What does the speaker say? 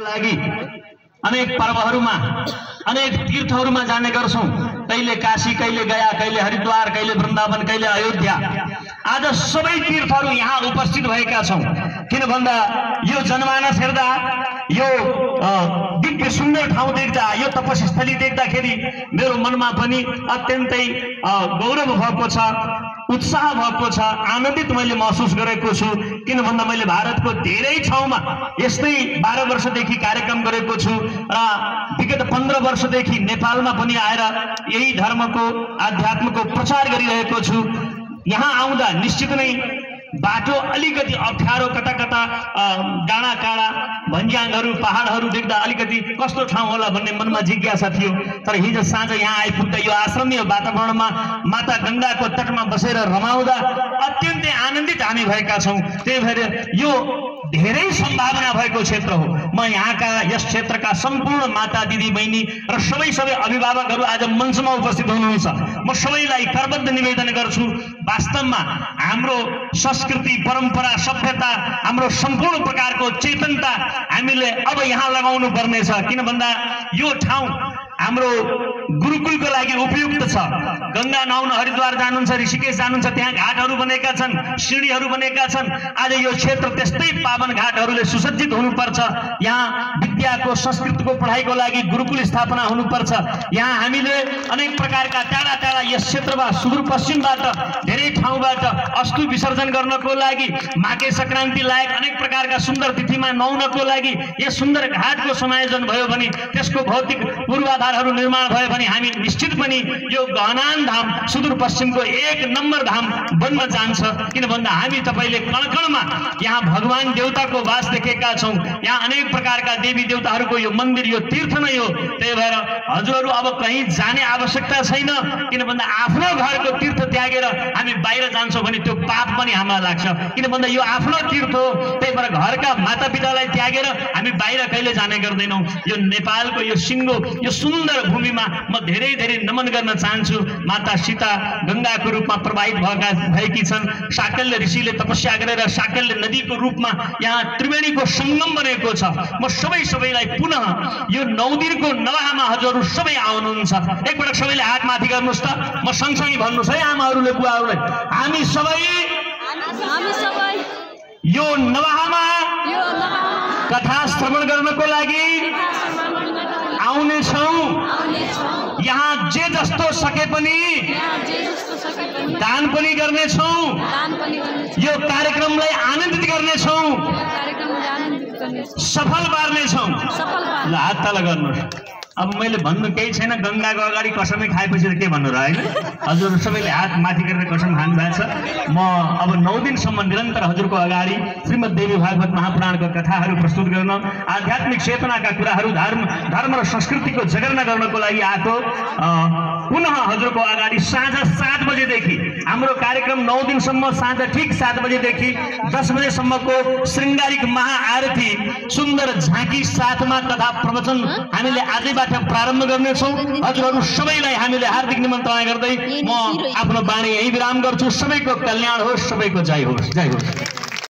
लागि अनेक पर्वहरुमा अनेक तीर्थहरुमा जाने गर्छौं। कहिले काशी, कहिले गया, कहिले हरिद्वार, कहिले वृन्दावन, कहिले अयोध्या। आज सबै तीर्थहरु यहाँ उपस्थित भएका छौं। किन भन्दा यो जनमानस हेर्दा, यो दिव्य सुन्दर ठाउँ देख्दा, यो तपस्स्थली देख्दाखेरि मेरो मनमा पनि अत्यन्तै गौरव भएको छ, उत्साह भएको छ, आनन्दित मैले महसुस गरेको छु। किन भन्दा मैले भारतको धेरै ठाउँमा यस्तै 12 वर्षदेखि कार्यक्रम गरेको छु र विगत 15 वर्षदेखि नेपालमा पनि आएर यही धर्मको आध्यात्मको प्रचार गरिरहेको छु। यहाँ आउँदा निश्चित नै बाटो अलिकति अप्ठ्यारो, कता कता डाँडा काँडा भन्ज्याङहरू पहाडहरू देख्दा अलिकति कस्तो ठाउँ होला भन्ने मनमा जिज्ञासा थियो। तर हिजो साँझ यहाँ आइपुग्दा यो आश्रमीय वातावरणमा माता गंगाको तटमा बसेर रमाउँदा अत्यन्तै आनन्दित हामी भएका छौं। त्यही भएर यो धेरै सम्भावना भएको क्षेत्र हो। म यहाँका यस क्षेत्रका सम्पूर्ण माता दिदी बहिनी र सबै अभिभावकहरू आज मञ्चमा उपस्थित हुनुहुन्छ। म सबैलाई करबद्ध निवेदन गर्छु, वास्तवमा हाम्रो संस्कृति, परम्परा, सभ्यता, हाम्रो सम्पूर्ण प्रकारको चेतनता हामीले अब यहाँ लगाउनु पर्नेछ। किन भन्दा यो ठाउँ हाम्रो गुरुकुलको लागि उपयुक्त छ। गंगा नुहाउन हरिद्वार जानुहुन्छ, ऋषिकेश जानुहुन्छ, त्यहाँ घाटहरू बनेका छन्, सिँढीहरू बनेका छन्। आज यो क्षेत्र त्यस्तै पावन घाटहरूले सुसज्जित हुनुपर्छ। यहाँ विद्याको, संस्कृतको पढाइको लागि गुरुकुल स्थापना हुनुपर्छ। यहाँ हामीले अनेक प्रकारका टाढा टाढा यस क्षेत्रमा सुदूरपश्चिमबाट धेरै ठाउँबाट अस्तु विसर्जन गर्नको लागि, माघे संक्रान्ति लायक अनेक प्रकारका सुन्दर तिथिमा नुहाउनको लागि यस सुन्दर घाटको समायोजन भयो भने, त्यसको भौतिक पूर्वाधारहरू निर्माण भयो भने हामी निश्चित पनि यो गहनान धाम सुदूरपश्चिमको 1 नम्बर धाम बन्न जान्छ। किन भन्दा हामी तपाईले कणकणमा यहाँ भगवान देवताको वास देखेका छौं। यहाँ अनेक प्रकारका देवी देवताहरूको यो मन्दिर, यो तीर्थ नै हो। त्यही भएर हजुरहरू अब कहीँ जाने आवश्यकता छैन। किन भन्दा आफ्नो घरको तीर्थ त्यागेर हामी बाहिर जान्छौं भने त्यो पाप पनि हामीलाई लाग्छ। किन भन्दा यो आफ्नो तीर्थ हो। त्यही भएर घरका मातापितालाई त्यागेर हामी बाहिर कहिले जाने गर्दैनौं। यो नेपालको यो सिङ्गो, यो सुन्दर भूमिमा म धेरै धेरै नमन गर्न चाहन्छु। माता सीता गंगाको रूपमा प्रवाहित भएकी छन्। शाकल्य ऋषिले तपस्या गरेर शाकल्य नदीको रूपमा यहाँ त्रिवेणीको संगम बनेको छ। म सबैलाई पुनः यो 9 दिनको नवाहमा हजुरहरू सबै आउनुहुन्छ। एकपटक सबैले हात माथि गर्नुहोस् त। म सँगसँगै भन्नुहोस् है आमाहरूले, बुवाहरूलाई, हामी सबै यो नवाहमा कथा श्रवण गर्नको लागि आउने छौं। यहाँ जे जस्तो सके पनि दान पनि गर्ने छौं। यो कार्यक्रमलाई आनन्दित गर्ने छौं, सफल पार्ने छौं। ल हात तल गर्नुहोस्। अब मैले भन्नु केही छैन। गंगाको अगाडि कसमै खाएपछि त के भन्नु र, हैन? हजुर सबैले हात माथि गरेर कसम खानु भएको छ। म अब 9 दिनसम्म निरन्तर हजुरको अगाडि श्रीमद् देवी भागवत महापुराणको कथाहरू प्रस्तुत गर्न, आध्यात्मिक चेतनाका कुराहरू, धर्म र संस्कृतिको जगर्ना गर्नको लागि आएको। पुनः हजुरको अगाडि साँझ 7 बजेदेखि हाम्रो कार्यक्रम 9 दिनसम्म साँझ ठीक 7 बजेदेखि 10 बजेसम्मको श्रृंगारिक महाआरती सुन्दर झाँकी साथमा कथा प्रवचन हामीले आजैबाट प्रारम्भ गर्नेछौं। हजुरहरू सबैलाई हामीले हार्दिक निमन्त्रणा गर्दै म आफ्नो बाणी यही विराम गर्छु। सबैको कल्याण होस्, सबैको जय होस्। जय होस्।